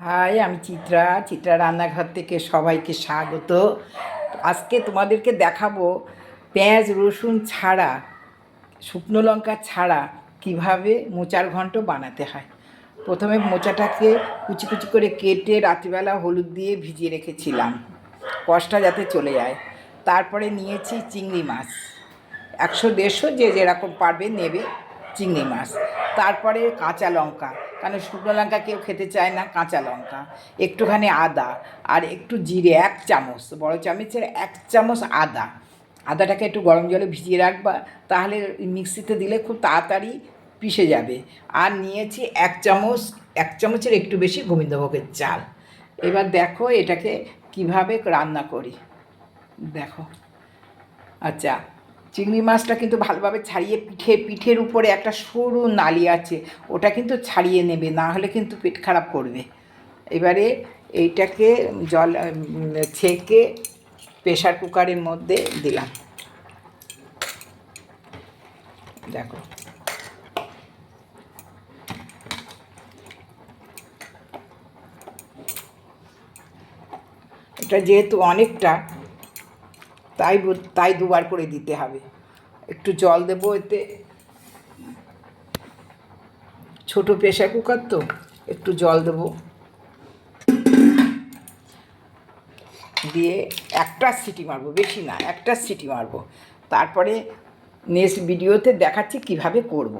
High, আমি চিত্রা রান্নাঘর থেকে সবাইকে স্বাগত। আজকে তোমাদেরকে দেখাবো পেঁয়াজ রসুন ছাড়া, শুকনো লঙ্কা ছাড়া কিভাবে মোচার ঘন্ট বানাতে হয়। প্রথমে মোচাটাকে কুচি কুচি করে কেটে রাত্রিবেলা হলুদ দিয়ে ভিজিয়ে রেখেছিলাম, কষটা যাতে চলে যায়। তারপরে নিয়েছি চিংড়ি মাছ, 100-150 যে যেরকম পারবে নেবে চিংড়ি মাছ। তারপরে কাঁচা লঙ্কা, কারণ শুকনো লঙ্কা কেউ খেতে চায় না, কাঁচা লঙ্কা, একটুখানি আদা আর একটু জিরে, 1 চামচ, বড় চামচের 1 চামচ আদাটাকে একটু গরম জলে ভিজিয়ে রাখবা, তাহলে মিক্সিতে দিলে খুব তাড়াতাড়ি পিষে যাবে। আর নিয়েছি 1 চামচের একটু বেশি গোবিন্দভোগের চাল। এবার দেখো এটাকে কিভাবে রান্না করি, দেখো। আচ্ছা, চিংড়ি মাছটা কিন্তু ভালোভাবে ছাড়িয়ে, পিঠের উপরে একটা সরু নালি আছে, ওটা কিন্তু ছাড়িয়ে নেবে, না হলে কিন্তু পেট খারাপ করবে। এবারে এইটাকে জল ছেঁকে প্রেশার কুকারের মধ্যে দিলাম, দেখো। এটা যেহেতু অনেকটা, তাই দুবার করে দিতে হবে। একটু জল দেবো এতে, ছোট প্রেশার কুকার তো, একটু জল দেবো, দিয়ে একটা সিটি মারবো, বেশি না, একটা সিটি মারবো। তারপরে নেক্সট ভিডিওতে দেখাচ্ছি কিভাবে করব।